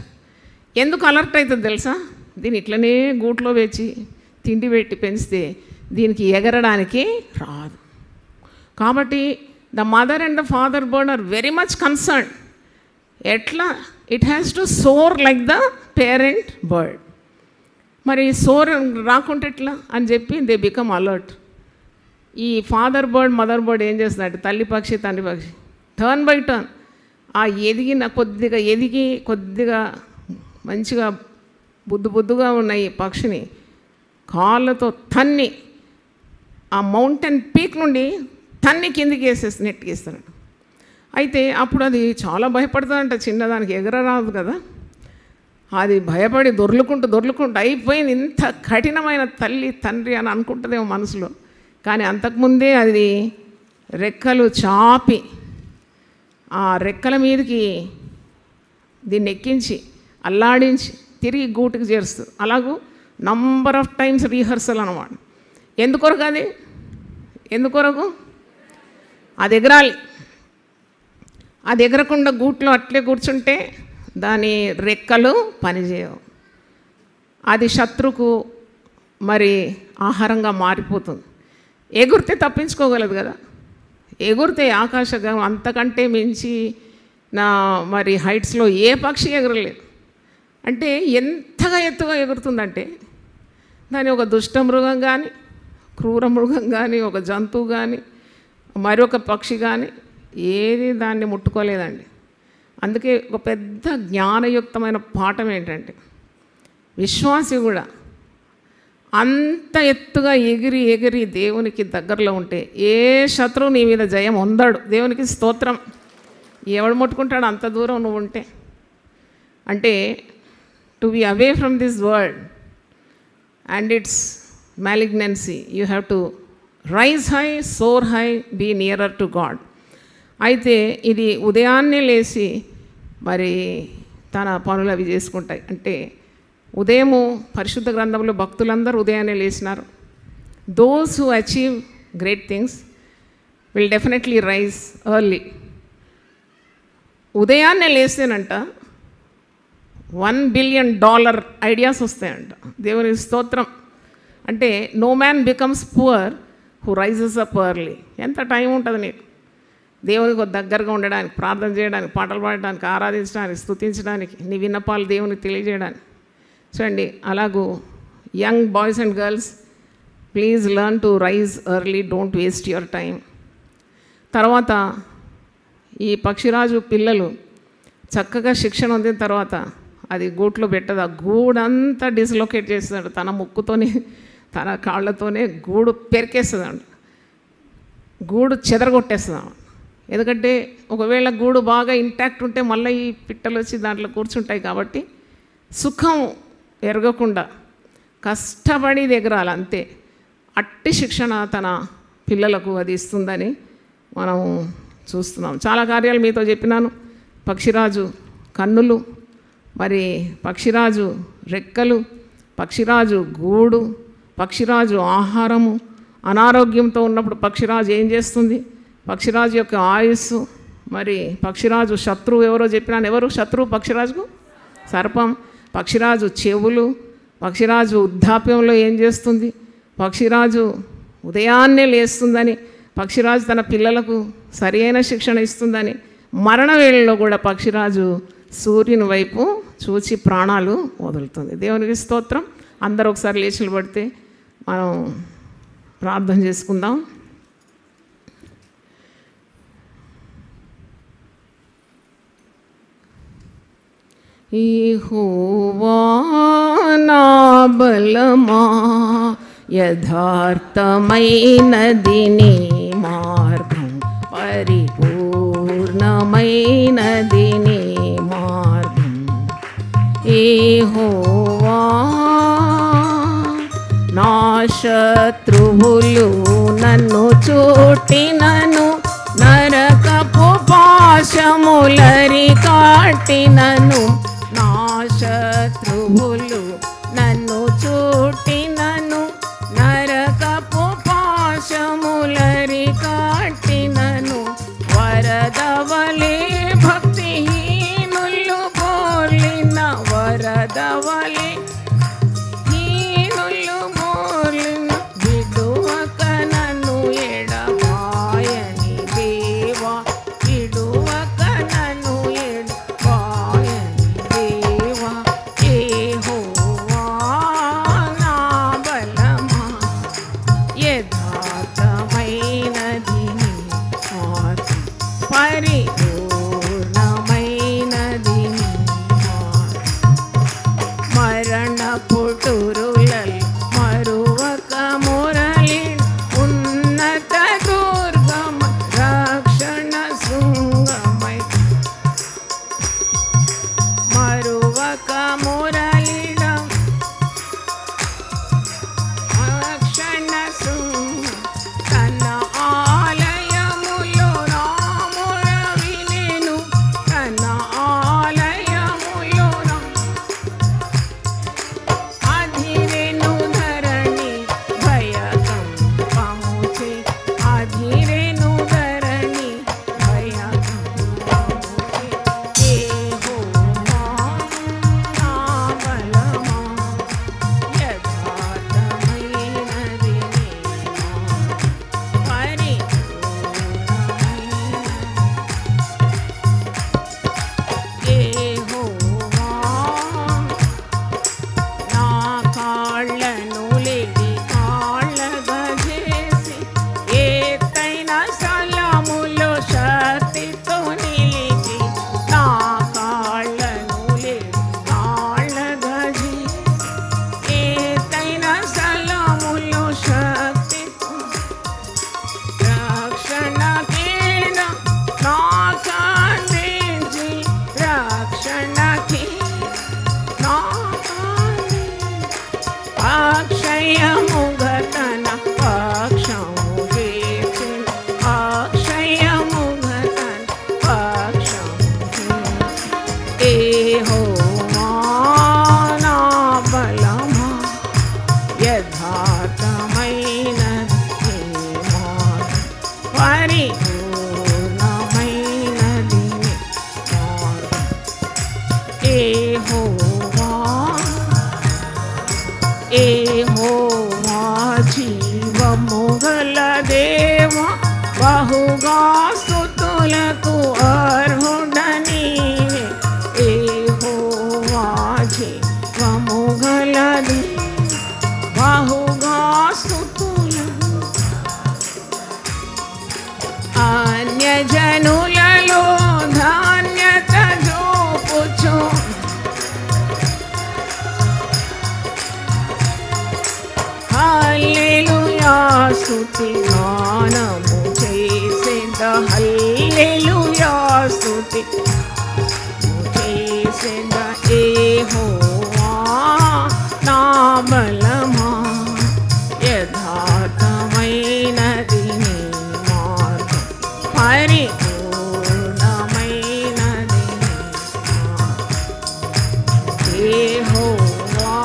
ఎందుకు అలర్ట్ అవుతుంది తెలుసా? దీన్ని ఇట్లనే గూట్లో వేచి తిండి పెట్టి పెంచితే దీనికి ఎగరడానికి రాదు. కాబట్టి the mother and the father bird are very much concern. ఎట్లా? It has to soar like the parent bird. మరి సోర్ రాకుంటే ఎట్లా అని చెప్పి దే బికమ్ అలర్ట్. ఈ ఫాదర్ బర్డ్, మదర్ బర్డ్ ఏం చేస్తుందంటే తల్లి పక్షి, తండ్రి పక్షి టర్న్ బై టర్న్ ఆ కొద్దిగా మంచిగా బుద్దుగా ఉన్న ఈ పక్షిని కాళ్ళతో తన్ని ఆ మౌంటైన్ పీక్ నుండి తన్ని కిందికి వేసేసి నెట్టిస్తాడు. అయితే అప్పుడు అది చాలా భయపడుతుందంట, చిన్నదానికి ఎగరరాదు కదా. అది భయపడి దొర్లుకుంటూ అయిపోయింది. ఇంత కఠినమైన తల్లి తండ్రి అని అనుకుంటుందేమో మనసులో. కానీ అంతకుముందే అది రెక్కలు చాపి ఆ రెక్కల మీదకి దీన్ని ఎక్కించి అల్లాడించి తిరిగి గూటికి చేరుస్తుంది. అలాగూ నంబర్ ఆఫ్ టైమ్స్ రీహర్సల్ అన్నమాట. ఎందుకొరకు అది ఎగరాలి. అది ఎగరకుండా గూట్లో అట్లే కూర్చుంటే దాని రెక్కలు పనిచేయవు. అది శత్రుకు మరి ఆహారంగా మారిపోతుంది. ఎగురితే తప్పించుకోగలదు కదా. ఎగురితే ఆకాశంగా అంతకంటే మించి మరి హైట్స్లో ఏ పక్షి ఎగరలేదు. అంటే ఎంతగా ఎత్తుగా ఎగురుతుందంటే దాని ఒక దుష్ట మృగం కానీ, క్రూర మృగం కానీ, ఒక జంతువు కానీ, మరొక పక్షి కానీ ఏది దాన్ని ముట్టుకోలేదండి. అందుకే ఒక పెద్ద జ్ఞానయుక్తమైన పాఠం ఏంటంటే, విశ్వాసి కూడా అంత ఎత్తుగా ఎగిరి దేవునికి దగ్గరలో ఉంటే ఏ శత్రువు నీ మీద జయం పొందాడు. దేవునికి స్తోత్రం. ఎవడు ముట్టుకుంటాడు అంత దూరం నువ్వు ఉంటే? అంటే to be away from this world and its malignancy, you have to rise high, soar high, be nearer to God. అయితే ఇది ఉదయాన్నే లేచి మరి తన పనులు అవి చేసుకుంటాయి. అంటే ఉదయము పరిశుద్ధ గ్రంథంలో భక్తులందరూ ఉదయాన్నే లేచినారు. Those who achieve great things will definitely rise early. ఉదయాన్నే లేస్తేనంట $1 బిలియన్ ఐడియాస్ వస్తాయంట. దేవుని స్తోత్రం. అంటే no man becomes poor who rises up early. ఎంత టైం ఉంటుంది నీకు దేవునికి దగ్గరగా ఉండడానికి, ప్రార్థన చేయడానికి, పాటలు పాడడానికి, ఆరాధించడానికి, స్తుతించడానికి, నీ విన్నపాలు దేవునికి తెలియజేయడానికి. చూడండి, అలాగూ young boys and girls, please learn to rise early, don't waste your time. తర్వాత ఈ పక్షిరాజు పిల్లలు చక్కగా శిక్షణ పొందిన తర్వాత అది గూట్లో పెట్టదు. ఆ గూడంతా డిస్లొకేట్ చేస్తాడు. తన ముక్కుతోనే, తన కాళ్ళతోనే గూడు పెరికేస్తుందండి. గూడు చెదరగొట్టేస్తుందాం. ఎందుకంటే ఒకవేళ గూడు బాగా ఇంటాక్ట్ ఉంటే మళ్ళీ ఈ పిట్టలు వచ్చి దాంట్లో కూర్చుంటాయి. కాబట్టి సుఖం ఎరగకుండా కష్టపడి ఎగరాలి అంతే. అట్టి శిక్షణ తన పిల్లలకు అది ఇస్తుందని మనం చూస్తున్నాం. చాలా కార్యాలు మీతో చెప్పినాను. పక్షిరాజు కన్నులు, మరి పక్షిరాజు రెక్కలు, పక్షిరాజు గూడు, పక్షిరాజు ఆహారము. అనారోగ్యంతో ఉన్నప్పుడు పక్షిరాజు ఏం చేస్తుంది? పక్షిరాజు యొక్క ఆయుస్సు. మరి పక్షిరాజు శత్రువు ఎవరో చెప్పినాను. ఎవరు శత్రువు పక్షిరాజుకు? సర్పం. పక్షిరాజు చెవులు. పక్షిరాజు వృద్ధాప్యంలో ఏం చేస్తుంది? పక్షిరాజు ఉదయాన్నే లేస్తుందని, పక్షిరాజు తన పిల్లలకు సరి అయిన శిక్షణ ఇస్తుందని, మరణ వేళల్లో కూడా పక్షిరాజు సూర్యుని వైపు చూచి ప్రాణాలు వదులుతుంది. దేవునికి స్తోత్రం. అందరూ ఒకసారి లేచి నిలబడితే మనం ప్రార్థన చేసుకుందాం. యెహోవా నా బలమా, యథార్థమైనది నీ మార్గం, పరిపూర్ణమైనది నీ మార్గం. యెహోవా నా శత్రువులు నన్ను చుట్టినను, నరకపు పాశములరి కాటినను. నా శత్రువులు నన్ను చుట్టినను, నరకపు పాశములరి కాటినను. వరదవలే భక్తిహీనులు బోర్లిన, వరదవలే హీనులు బోర్లిన, విడువక నన్ను ఎడబాయని దేవా, విడువక నన్ను ఎడబాయని దేవా. యెహోవా నా బలమా, యథార్థమైనది నీ మార్గం, స్తుతి చేసేద యెహోవా నా బలమా యథార్థమైనది నీ మార్గం పరిపూర్ణమైనది యెహోవా.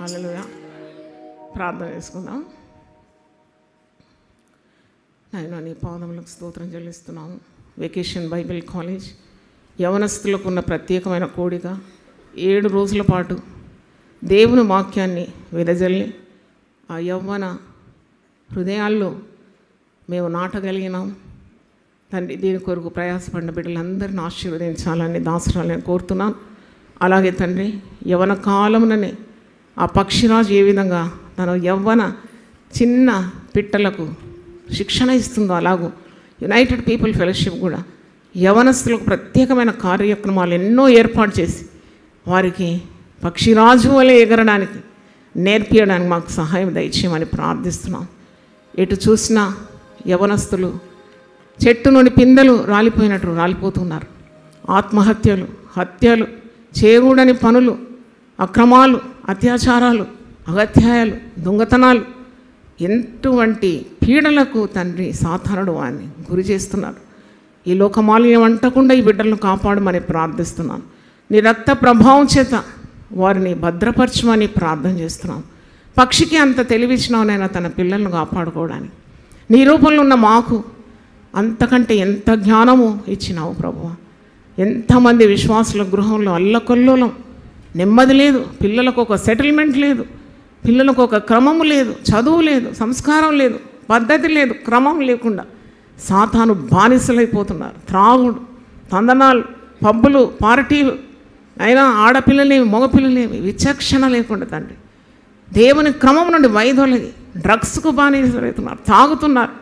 హల్లెలూయా. ప్రార్థన చేసుకుందాం. నాయనా నీ పాదములకు స్తోత్రం చెల్లిస్తున్నాము. వెకేషన్ బైబిల్ కాలేజ్ యవనస్తులకు ఉన్న ప్రత్యేకమైన కోడిక 7 రోజుల పాటు దేవుని వాక్యాన్ని వెదజల్లి ఆ యవ్వన హృదయాల్లో మేము నాటగలిగినాం. తండ్రి దీని కొరకు ప్రయాసపడిన బిడ్డలందరినీ ఆశీర్వదించాలని దాసరాలని కోరుతున్నాను. అలాగే తండ్రి యవన కాలముననే ఆ పక్షిరాజు ఏ విధంగా తన యవ్వన చిన్న పిట్టలకు శిక్షణ ఇస్తుందో అలాగూ యునైటెడ్ పీపుల్ ఫెలోషిప్ కూడా యవనస్తులకు ప్రత్యేకమైన కార్యక్రమాలు ఎన్నో ఏర్పాటు చేసి వారికి పక్షిరాజు వలె ఎగరడానికి నేర్పించడానికి మాకు సహాయం దయచేయమని ప్రార్థిస్తున్నాం. ఎటు చూసినా యవనస్తులు చెట్టు నుండి పిందెలు రాలిపోయినట్టు రాలిపోతున్నారు. ఆత్మహత్యలు, హత్యలు, చేయకూడని పనులు, అక్రమాలు, అత్యాచారాలు, అగత్యాయాలు, దొంగతనాలు, ఎటువంటి పీడలకు తండ్రి సాధారణుడు వారిని గురి చేస్తున్నారు. ఈ లోకమాలిన్యం అంటకుండా ఈ బిడ్డలను కాపాడమని ప్రార్థిస్తున్నాను. నీ రక్త ప్రభావం చేత వారిని భద్రపరచమని ప్రార్థన చేస్తున్నాం. పక్షికి అంత తెలివిచ్చినావునైనా తన పిల్లలను కాపాడుకోవడానికి నీ రూపంలో ఉన్న మాకు అంతకంటే ఎంత జ్ఞానము ఇచ్చినావు ప్రభువా. ఎంతమంది విశ్వాసుల గృహంలో అల్లకొల్లోలం, నెమ్మది లేదు, పిల్లలకు ఒక సెటిల్మెంట్ లేదు, పిల్లలకు ఒక క్రమము లేదు, చదువు లేదు, సంస్కారం లేదు, పద్ధతి లేదు, క్రమం లేకుండా సాతాను బానిసలైపోతున్నారు. త్రాగుడు, తందనాలు, పబ్బులు, పార్టీలు, అయినా ఆడపిల్లలేమి మగపిల్లలేమి విచక్షణ లేకుండా తండ్రి దేవుని క్రమం నుండి వైదొలగి డ్రగ్స్కు బానిసలవుతున్నారు, తాగుతున్నారు.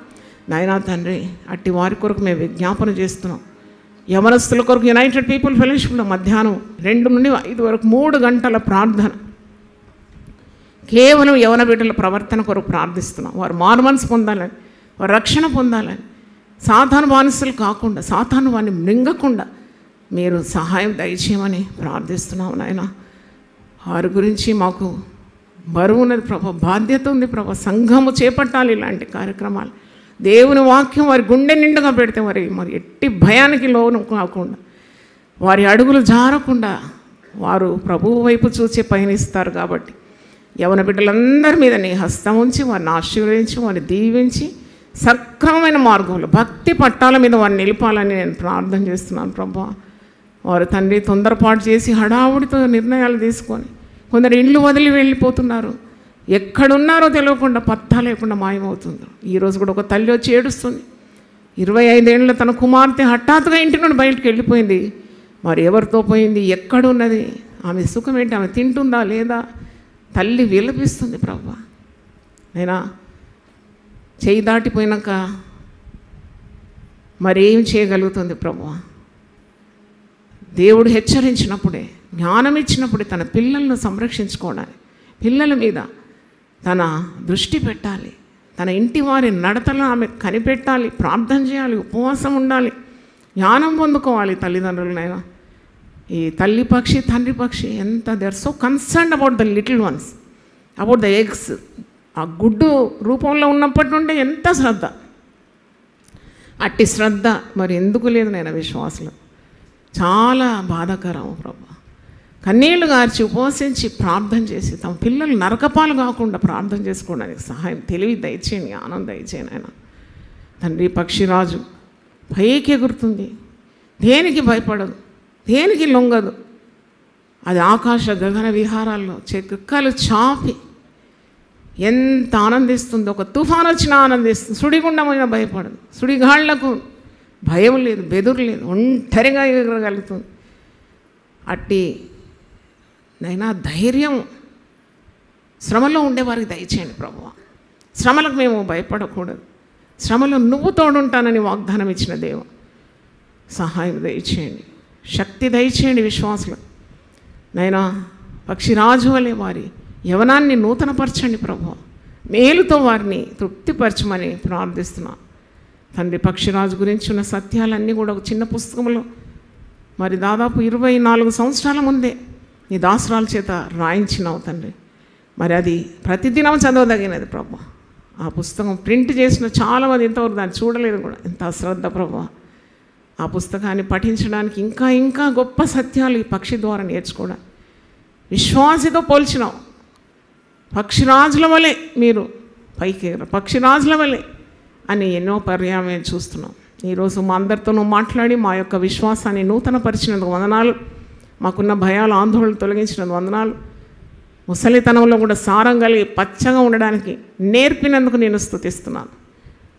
నాయనా తండ్రి అట్టి వారి కొరకు మేము విజ్ఞాపన చేస్తున్నాం. యవనస్తుల కొరకు యునైటెడ్ పీపుల్ ఫెలోషిప్లో మధ్యాహ్నం 2 నుండి 5 వరకు 3 గంటల ప్రార్థన కేవలం యవన బిడ్డల ప్రవర్తన కొరకు ప్రార్థిస్తున్నాం. వారు మారుమనసు పొందాలని, వారు రక్షణ పొందాలని, సాతాను బానిసలు కాకుండా, సాతాను వారిని మృంగకుండా మీరు సహాయం దయచేయమని ప్రార్థిస్తున్నాం. నాయన వారి గురించి మాకు బరువు ఉన్నది ప్రభా, బాధ్యత ఉంది ప్రభా. సంఘము చేపట్టాలి ఇలాంటి కార్యక్రమాలు. దేవుని వాక్యం వారి గుండె నిండుగా పెడితే మరి ఎట్టి భయానికి లోను కాకుండా, వారి అడుగులు జారకుండా వారు ప్రభువు వైపు చూసి పయనిస్తారు. కాబట్టి యవన బిడ్డలందరి మీద నీ హస్తం ఉంచి వారిని ఆశీర్వదించి వారిని దీవించి సక్రమమైన మార్గంలో భక్తి పట్టాల మీద వారిని నిలిపాలని నేను ప్రార్థన చేస్తున్నాను ప్రభా. వారు తండ్రి తొందరపాటు చేసి హడావుడితో నిర్ణయాలు తీసుకొని కొందరు ఇళ్ళు వదిలి వెళ్ళిపోతున్నారు. ఎక్కడున్నారో తెలియకుండా పత్తా లేకుండా మాయమవుతుంది. ఈరోజు కూడా ఒక తల్లి వచ్చి ఏడుస్తుంది. 25 ఏళ్ళ తన కుమార్తె హఠాత్తుగా ఇంటి నుండి బయటకు వెళ్ళిపోయింది. మరి ఎవరితో పోయింది, ఎక్కడున్నది, ఆమె సుఖం ఏంటి, ఆమె తింటుందా లేదా, తల్లి విలపిస్తుంది ప్రభా. అయినా చేయి దాటిపోయినాక మరేం చేయగలుగుతుంది ప్రభువా. దేవుడు హెచ్చరించినప్పుడే, జ్ఞానం ఇచ్చినప్పుడే తన పిల్లలను సంరక్షించుకోవడానికి, పిల్లల మీద తన దృష్టి పెట్టాలి. తన ఇంటి వారి నడతలో ఆమె కనిపెట్టాలి, ప్రార్థన చేయాలి, ఉపవాసం ఉండాలి, జ్ఞానం పొందుకోవాలి. తల్లిదండ్రులనైనా ఈ తల్లి పక్షి తండ్రి పక్షి ఎంత they are so concerned about the little ones, about the eggs. ఆ గుడ్డు రూపంలో ఉన్నప్పటి నుండి ఎంత శ్రద్ధ, అట్టి శ్రద్ధ మరి ఎందుకు లేదు నేను విశ్వాసులు. చాలా బాధాకరం ప్రభా. కన్నీళ్లు గార్చి ఉపవసించి ప్రార్థన చేసి తమ పిల్లలు నరకపాలు కాకుండా ప్రార్థన చేసుకోవడానికి సహాయం, తెలివి దయచేయండి, జ్ఞానం దయచేయండి. ఆయన తండ్రి పక్షిరాజు పైకి ఎగురుతుంది, దేనికి భయపడదు, దేనికి లొంగదు. అది ఆకాశ గగన విహారాల్లో చెక్కలు చాపి ఎంత ఆనందిస్తుందో. ఒక తుఫాను వచ్చినా ఆనందిస్తుంది, సుడిగుండమైన భయపడదు, సుడిగాళ్లకు భయం లేదు, బెదురు లేదు, ఒంటరిగా ఎగరగలుగుతుంది. అట్టి నైనా ధైర్యం శ్రమలో ఉండేవారికి దయచేయండి ప్రభువా. శ్రమలకు మేము భయపడకూడదు, శ్రమలో నువ్వు తోడుంటానని వాగ్దానం ఇచ్చిన దేవ సహాయం దయచేయండి, శక్తి దయచేయండి విశ్వాసులు. నైనా పక్షిరాజు వలె వారి యవనాన్ని నూతనపరచండి ప్రభువా. మేలుతో వారిని తృప్తిపరచమని ప్రార్థిస్తున్నాను తండ్రి. పక్షిరాజు గురించి ఉన్న సత్యాలన్నీ కూడా ఒక చిన్న పుస్తకంలో మరి దాదాపు 24 సంవత్సరాల ముందే నీ దాసరాల చేత రాయించినావు తండ్రి. మరి అది ప్రతిదినం చదవదగినది ప్రభు. ఆ పుస్తకం ప్రింట్ చేసిన చాలామంది ఇంతవరకు దాన్ని చూడలేదు కూడా. ఎంత అశ్రద్ధ ప్రభు. ఆ పుస్తకాన్ని పఠించడానికి ఇంకా ఇంకా గొప్ప సత్యాలు ఈ పక్షి ద్వారా నేర్చుకోవడానికి విశ్వాసతో పోల్చినావు. పక్షిరాజుల వలె మీరు పైకి పక్షిరాజుల వలె అని ఎన్నో పర్యాయం చూస్తున్నాం. ఈరోజు మా అందరితోనూ మాట్లాడి మా యొక్క విశ్వాసాన్ని నూతనపరిచినందుకు వందనాలు. మాకున్న భయాలు ఆందోళన తొలగించినందుకు వందనాలు. ముసలితనంలో కూడా సారం కలిగి పచ్చగా ఉండడానికి నేర్పినందుకు నేను స్తుతిస్తున్నాను.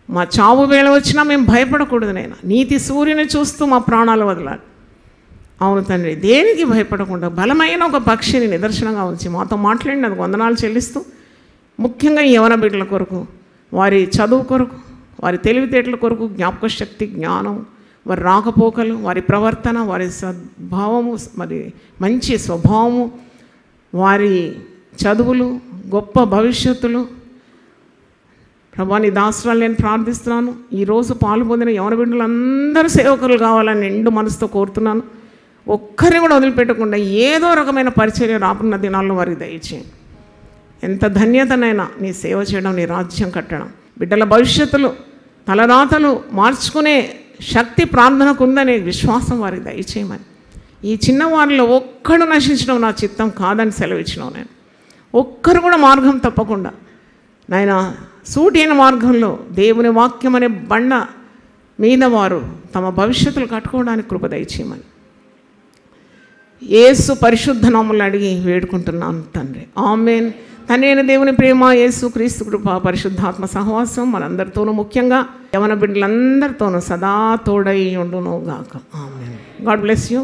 మా చావు వేళ వచ్చినా మేము భయపడకూడదు నైనా. నీతి సూర్యుని చూస్తూ మా ప్రాణాలు వదలాలి. అవును తండ్రి, దేనికి భయపడకుండా బలమైన ఒక పక్షిని నిదర్శనంగా ఉంచి మాతో మాట్లాడినందుకు వందనాలు చెల్లిస్తూ, ముఖ్యంగా ఈ యవన బిడ్డల కొరకు, వారి చదువు కొరకు, వారి తెలివితేటల కొరకు, జ్ఞాపక శక్తి, జ్ఞానం, వారి రాకపోకలు, వారి ప్రవర్తన, వారి సద్భావము, మరి మంచి స్వభావము, వారి చదువులు, గొప్ప భవిష్యత్తులు ప్రభా నీ దాసరాలు నేను ప్రార్థిస్తున్నాను. ఈరోజు పాలు పొందిన యవన బిడ్డలందరూ సేవకులు కావాలని నిండు మనసుతో కోరుతున్నాను. ఒక్కరిని కూడా వదిలిపెట్టకుండా ఏదో రకమైన పరిచర్య రానున్న దినాల్లో వారికి దయచేయండి. ఎంత ధన్యతనైనా నీ సేవ చేయడం, నీ రాజ్యం కట్టడం, బిడ్డల భవిష్యత్తులు తలరాతలు మార్చుకునే శక్తి ప్రార్థనకు ఉందనే విశ్వాసం వారికి దయచేయమని. ఈ చిన్నవారిలో ఒక్కడు నశించడం నా చిత్తం కాదని సెలవిచ్చినావు. నేను ఒక్కరు కూడా మార్గం తప్పకుండా నాయన సూటైన మార్గంలో దేవుని వాక్యం అనే బండ మీద వారు తమ భవిష్యత్తులు కట్టుకోవడానికి కృప దయచేయమని యేసు పరిశుద్ధ నామములో అడిగి వేడుకుంటున్నాను తండ్రి. ఆమేన్. తండ్రి దేవుని ప్రేమ, యేసు క్రీస్తు కృప, పరిశుద్ధాత్మ సహవాసం మనందరితోనూ, ముఖ్యంగా యవన బిడ్డలందరితోనూ సదా తోడై ఉండును గాక. ఆమేన్. God bless you.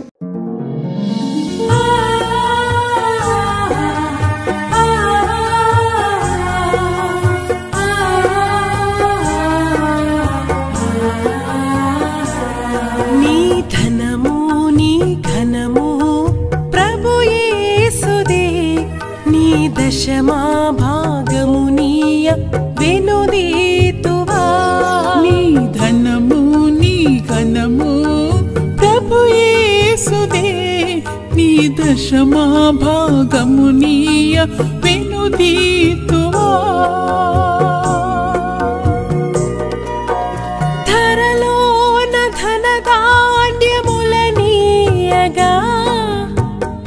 దశమా భాగమునీయ వెనుదీతువా. నీ ధనము నీ ఘనము ప్రభు యేసుదే. నీ దశమా భాగమునీయ వెనుదీతువా. ధరలోన ధనధాన్యములనీయగా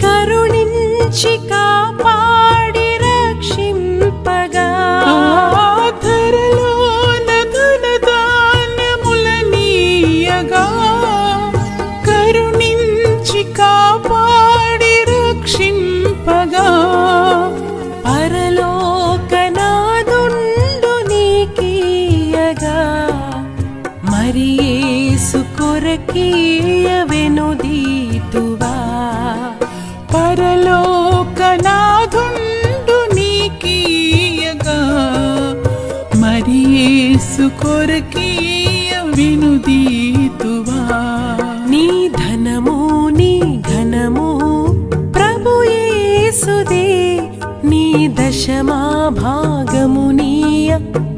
కరుణించి కాపాడి రక్షింపగా. ధరలోన ధనధాన్యములనీయగా కరుణించి కాపాడి రక్షింపగా. పరలోకనాదుండు నీకీయగా మరి యేసు కొరకీయ వెనుదీతువా. పరలోకనాదుండు నీకీయగా మరి యేసు కొరకీయ వెనుదీతువా. నీ ధనము నీ ఘనము ప్రభు యేసుదే. నీ దశమా భాగమునీయ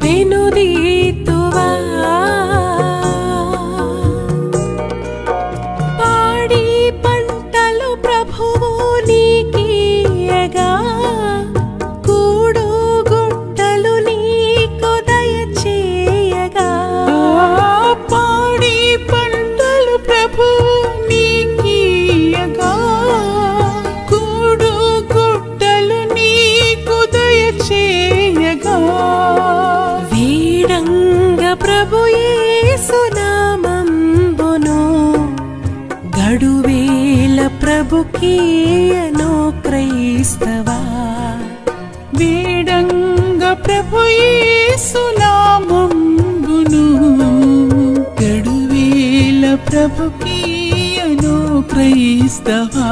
వెనుదీతువా. పాడి పంటలు ప్రభువు నీకీయగా కూడు గుట్టలు నీకు దయచేయగా. పాడి పంటలు ప్రభువు నీకీయగా కూడు గుట్టలు నీకు దయచేయగా. వీడంగ ప్రభు యేసు నామంబును గడువేల ప్రభుకీయను క్రైస్తవా. వీడంగ ప్రభు యేసు నామంబును గడువేల ప్రభుకీయను క్రైస్తవా.